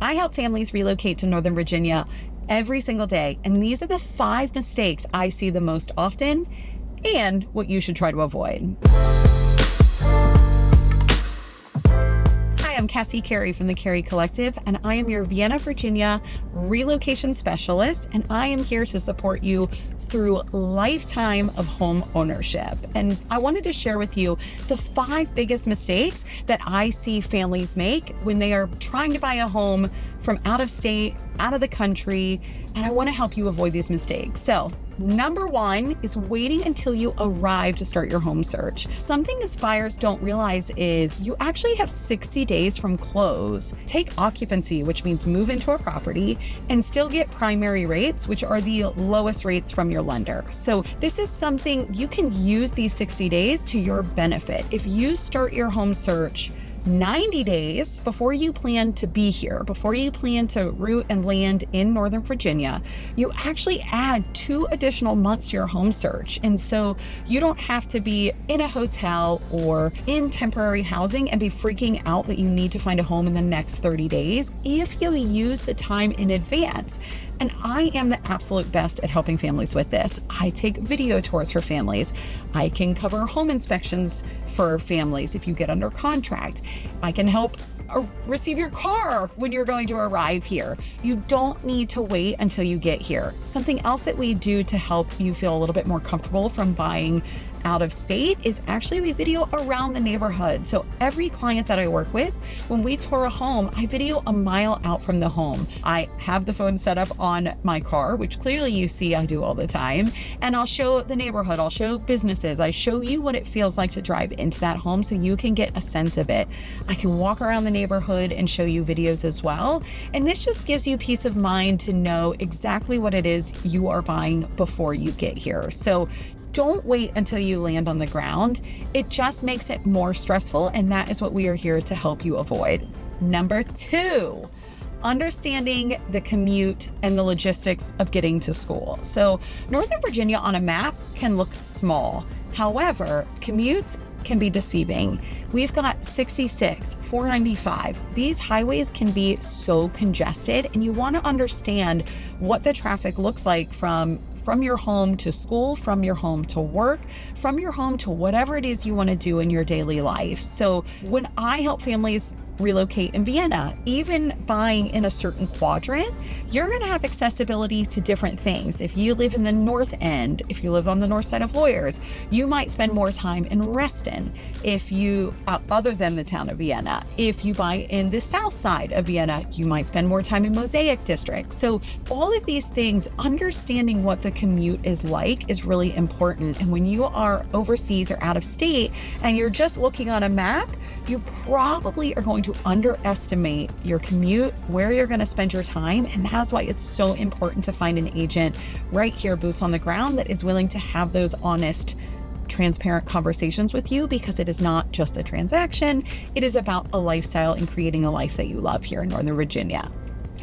I help families relocate to Northern Virginia every single day, and these are the 5 mistakes I see the most often and what you should try to avoid. Hi, I'm Casi Carey from the Carey Collective, and I am your Vienna, Virginia relocation specialist, and I am here to support you through lifetime of home ownership. And I wanted to share with you the 5 biggest mistakes that I see families make when they are trying to buy a home from out of state, out of the country, and I want to help you avoid these mistakes. So, number 1 is waiting until you arrive to start your home search. Something most buyers don't realize is you actually have 60 days from close. Take occupancy, which means move into a property, and still get primary rates, which are the lowest rates from your lender. So this is something you can use these 60 days to your benefit. If you start your home search 90 days before you plan to be here, before you plan to root and land in Northern Virginia, you actually add 2 additional months to your home search. And so you don't have to be in a hotel or in temporary housing and be freaking out that you need to find a home in the next 30 days if you use the time in advance. And I am the absolute best at helping families with this. I take video tours for families. I can cover home inspections for families if you get under contract. I can help receive your car when you're going to arrive here. You don't need to wait until you get here. Something else that we do to help you feel a little bit more comfortable from buying out of state is actually we video around the neighborhood. So every client that I work with, when we tour a home, I video a mile out from the home. I have the phone set up on my car, which clearly you see I do all the time, and I'll show the neighborhood, I'll show businesses, I show you what it feels like to drive into that home so you can get a sense of it. I can walk around the neighborhood and show you videos as well. And this just gives you peace of mind to know exactly what it is you are buying before you get here. So don't wait until you land on the ground. It just makes it more stressful, and that is what we are here to help you avoid. Number 2, understanding the commute and the logistics of getting to school. So Northern Virginia on a map can look small. However, commutes can be deceiving. We've got 66, 495. These highways can be so congested, and you want to understand what the traffic looks like from your home to school, from your home to work, from your home to whatever it is you want to do in your daily life. So when I help families relocate in Vienna, even buying in a certain quadrant, you're going to have accessibility to different things. If you live in the north end, if you live on the north side of Lawyers, you might spend more time in Reston. If you, other than the town of Vienna, if you buy in the south side of Vienna, you might spend more time in Mosaic District. So all of these things, understanding what the commute is like is really important. And when you are overseas or out of state and you're just looking on a map, you probably are going to underestimate your commute, where you're going to spend your time. And that's why it's so important to find an agent right here, boots on the ground, that is willing to have those honest, transparent conversations with you, because it is not just a transaction. It is about a lifestyle and creating a life that you love here in Northern Virginia.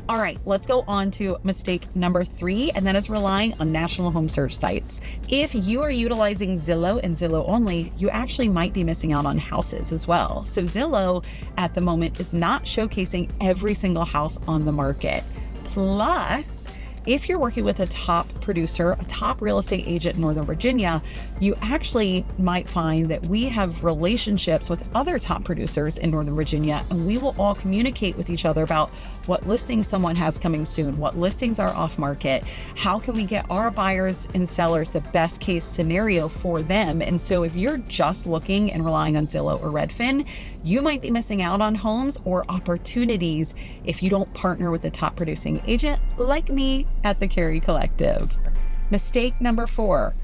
All right, let's go on to mistake number 3, and that is relying on national home search sites. If you are utilizing Zillow and Zillow only, you actually might be missing out on houses as well. So Zillow at the moment is not showcasing every single house on the market. Plus, if you're working with a top producer, a top real estate agent in Northern Virginia, you actually might find that we have relationships with other top producers in Northern Virginia, and we will all communicate with each other about what listings someone has coming soon, what listings are off market, how can we get our buyers and sellers the best case scenario for them. And so if you're just looking and relying on Zillow or Redfin, you might be missing out on homes or opportunities if you don't partner with a top producing agent like me at the Carey Collective. Mistake number 4,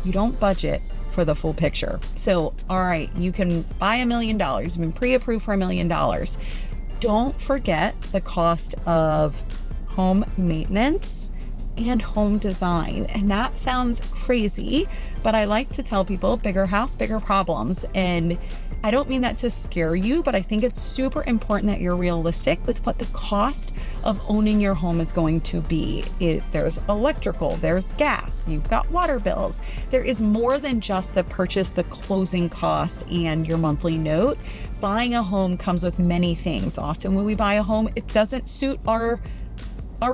you don't budget for the full picture. So, all right, you can buy $1 million, you've been pre-approved for $1 million. Don't forget the cost of home maintenance and home design. And that sounds crazy, but I like to tell people bigger house, bigger problems. And I don't mean that to scare you, but I think it's super important that you're realistic with what the cost of owning your home is going to be. There's electrical, there's gas, you've got water bills. There is more than just the purchase, the closing cost, and your monthly note. Buying a home comes with many things. Often when we buy a home, it doesn't suit our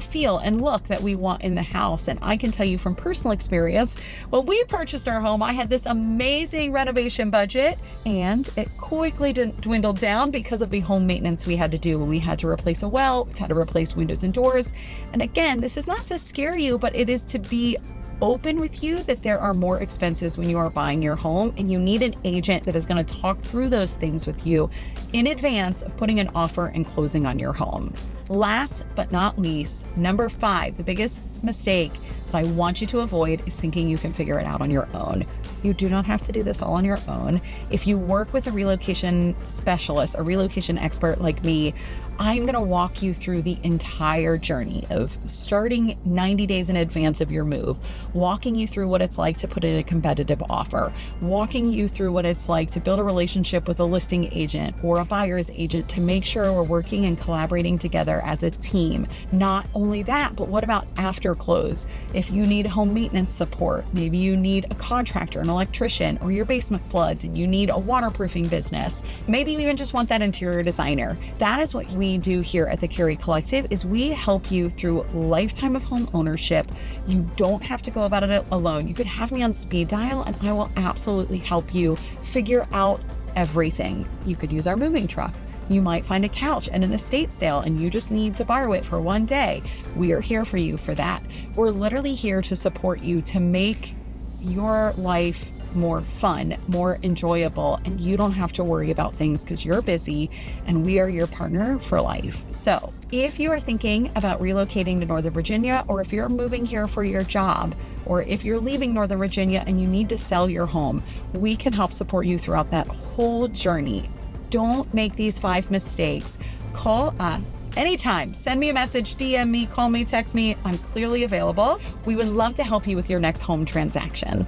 feel and look that we want in the house. And I can tell you from personal experience, when we purchased our home, I had this amazing renovation budget, and it quickly dwindled down because of the home maintenance we had to do. When we had to replace a well, we had to replace windows and doors. And again, this is not to scare you, but it is to be open with you that there are more expenses when you are buying your home, and you need an agent that is going to talk through those things with you in advance of putting an offer and closing on your home. Last but not least, number 5, the biggest mistake that I want you to avoid is thinking you can figure it out on your own. You do not have to do this all on your own. If you work with a relocation specialist, a relocation expert like me, I'm going to walk you through the entire journey of starting 90 days in advance of your move, walking you through what it's like to put in a competitive offer, walking you through what it's like to build a relationship with a listing agent or a buyer's agent to make sure we're working and collaborating together as a team. Not only that, but what about after close? If you need home maintenance support, maybe you need a contractor, an electrician, or your basement floods and you need a waterproofing business. Maybe you even just want that interior designer. That is what we do here at the Carey Collective, is we help you through lifetime of home ownership. You don't have to go about it alone. You could have me on speed dial and I will absolutely help you figure out everything. You could use our moving truck. You might find a couch at an estate sale and you just need to borrow it for one day. We are here for you for that. We're literally here to support you to make your life more fun, more enjoyable, and you don't have to worry about things because you're busy and we are your partner for life. So if you are thinking about relocating to Northern Virginia, or if you're moving here for your job, or if you're leaving Northern Virginia and you need to sell your home, we can help support you throughout that whole journey. Don't make these 5 mistakes. Call us anytime. Send me a message, DM me, call me, text me. I'm clearly available. We would love to help you with your next home transaction.